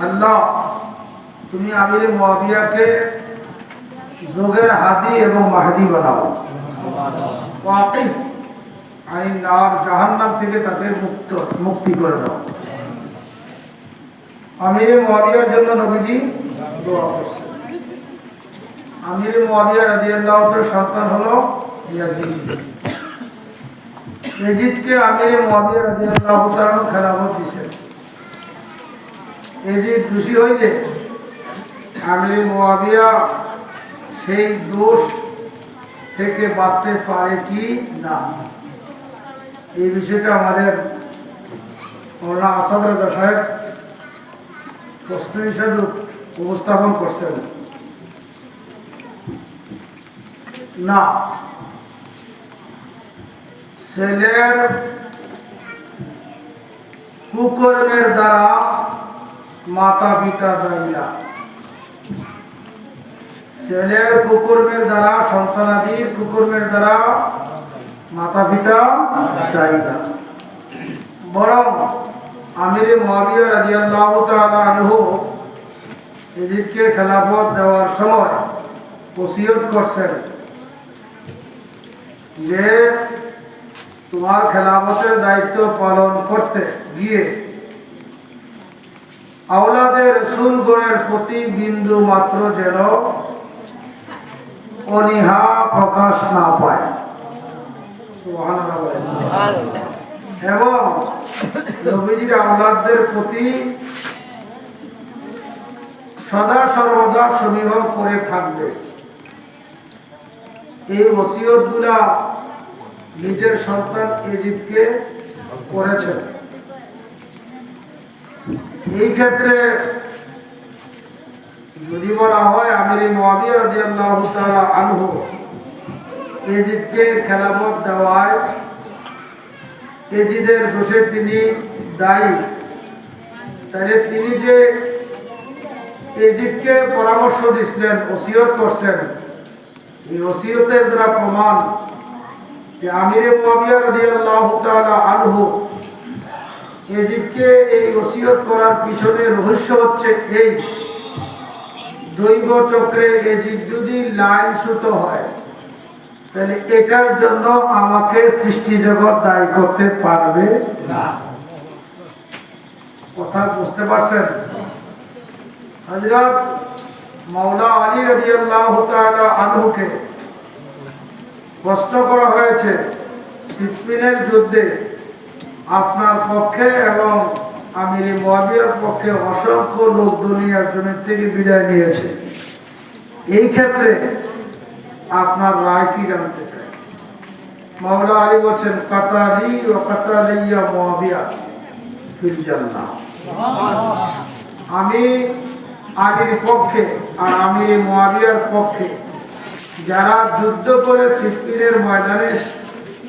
আল্লাহ তুমি আমিরে মুয়াবিয়াকে যোগের হাদি এবং মাহদি বানাও, ওয়াকিফ আইন নার জাহান্নাম থেকে তাদের মুক্তি করে দাও। আমিরে মুয়াবিয়ার জন্য নবীজি দোয়া করছেন। আমিরে মুয়াবিয়া রাদিয়াল্লাহু তাআলার সন্তান হলো ইয়াজিদ। ইয়াজিদকে আমিরে মুয়াবিয়া রাদিয়াল্লাহু তাআলা খেলাফত দিয়েছেন। ইয়াজিদ খুশি হইলে আমিরে মুয়াবিয়া সেই দোষ থেকে বাঁচতে পারে কি না, এই বিষয়টা আমাদের মওলানা আসাদ রাজা সাহেব প্রশ্ন হিসাবে উপস্থাপন করছেন। না, ছেলের কুকর্মের দ্বারা মাতা পিতা দায়ী না। ছেলের কুকর্মের দ্বারা, সন্তানাদির কুকর্মের দ্বারা মাতা পিতা দায়ী না, বরং আমিরে মুয়াবিয়া রাদিয়াল্লাহু তাআলা আনহু ইয়াজিদকে খেলাফত দেওয়ার সময় ওসিয়ত করছেন যে তোমার খেলাফতের দায়িত্ব পালন করতে গিয়ে আওলাদে রাসূলগণের প্রতি বিন্দু মাত্র যেন অনীহা প্রকাশ না পায়, এবং নবীজির আওলাদদের প্রতি সদা সর্বদা সমীহ করে থাকবে। এই ওসিয়তগুলা নিজের সন্তান ইয়াজিদকে করেছেন। এই ক্ষেত্রে যদি বলা হয় আমিরে মুয়াবিয়া রাদিয়াল্লাহু তাআলা আনহু ইয়াজিদকে খেলাফত দেওয়ায় ইয়াজিদের দোষে তিনি দায়ী, তাহলে তিনি যে ইয়াজিদকে পরামর্শ দিয়েছিলেন, ওসিয়ত করছেন, এই ওসিয়তের দ্বারা প্রমাণ যে আমিরে মুয়াবিয়া রাদিয়াল্লাহু তাআলা আনহু ইয়াজিদকে এই ওসিয়ত করার পিছনে রহস্য হচ্ছে এই, দৈব চক্রে ইয়াজিদ যদি লাইনচ্যুত হয় তাহলে এটার জন্য আমাকে সৃষ্টি জগৎ দায়ী করতে পারবে না। কথা বুঝতে পারছেন? হযরত মাওলা আলী রাদিয়াল্লাহু তাআলা আনহুকে প্রশ্ন করা হয়েছে সিফফিনের যুদ্ধে আপনার পক্ষে এবং আমিরে মুয়াবিয়ার পক্ষে অসংখ্য লোক দুনিয়ার জমিন থেকে বিদায় নিয়েছে, এই ক্ষেত্রে আপনার রায় কি জানতে চাই? মাওলা আলী বলছেন কাতালি ওয়া কাতালিয়া মুয়াবিয়া ফিল জান্নাহ। আমি আলীর পক্ষে আর আমিরে মুয়াবিয়ার পক্ষে যারা যুদ্ধ করে সিফফিনের ময়দানে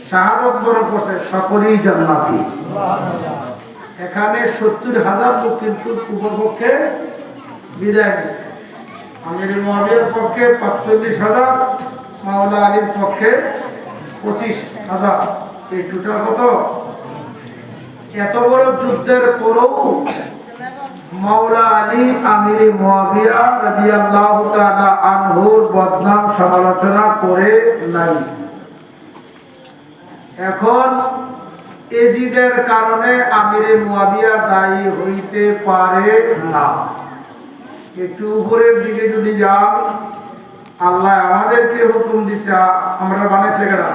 শাহাদত বরণ করছে সকলেই জান্নাতি। এখানে 70,000 লোক কিন্তু উপপক্ষে বিদায় নিয়েছে। আমিরে মুয়াবিয়ার পক্ষে 45,000, মাওলা আলীর পক্ষে 25,000, এই টোটাল কত? এত বড় যুদ্ধের পরও মাওলা আলী আমিরে মুয়াবিয়া রাদিয়াল্লাহু তাআলা আনহুর বদনাম সমালোচনা করে নাই। এখন ইয়াজিদের কারণে আমিরে মুয়াবিয়া দায়ী হইতে পারে না। একটু উপরের দিকে যদি যান, আল্লাহ আমাদেরকে হুকুম দিছে, আমরা বানাইছে কেনা?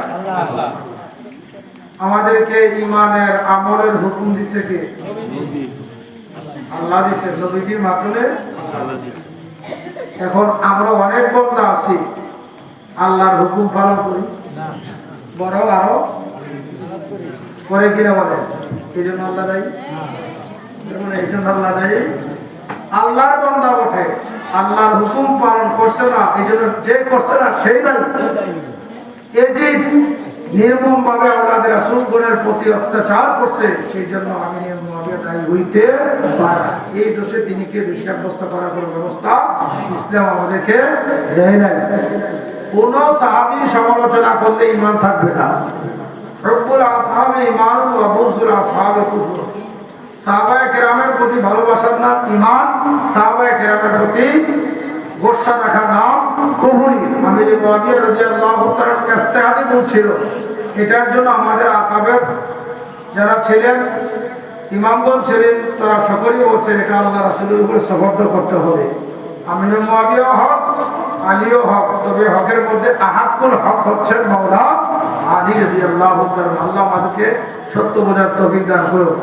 আমাদেরকে ইমানের আমলের হুকুম দিছে কে? আল্লাহ দিছে, নবীজির মাধ্যমে। এখন আমরা অনেক বান্দা আছি আল্লাহর হুকুম পালন করি, বরং আরো করে কিনা বলে, এই জন্য আল্লাহ দায়ী, এই জন্য আল্লাহ দায়ী। আল্লাহর বান্দা বটে, আল্লাহর হুকুম পালন করছে না, এই জন্য যে করছে না সেই দায়ী। ইয়াজিদ নির্মম ভাবে আওলাদে রাসূলগণের প্রতি অত্যাচার করছে, সেই জন্য আমিরে মুয়াবিয়া দায়ী হইতে পারে। এই দোষে তিনিকে দোষী সাব্যস্ত করার কোনো ব্যবস্থা ইসলাম আমাদেরকে দেয় নাই। কোন সাহাবীর সমালোচনা করলে ঈমান থাকবে না। রব্বুল আসহাবে ঈমান ওয়া বুযুল আসহাবে কুফর। সাহাবায়ে কেরামের প্রতি ভালোবাসার নাম ঈমান, সাহাবায়ে কেরামের প্রতি গোসা রাখার নাম কবুল। আমির মুয়াবিয়া রাদিয়াল্লাহু তাআলা ইস্তেহাদি বলছিল, এটার জন্য আমাদের আকাবের যারা ছিলেন, ইমামগণ ছিলেন, তারা সকলেই বলছেন এটা আল্লাহ রাসূলের উপর সবর্দ করতে হবে। আমির মুয়াবিয়া হক, আলীও হক, তবে হকের মধ্যে আহাক্কুল হক হচ্ছেন মাওলা আলী রাদিয়াল্লাহু তাআলা। আল্লাহ আমাদেরকে সত্য বোঝার তৌফিক দান করুন।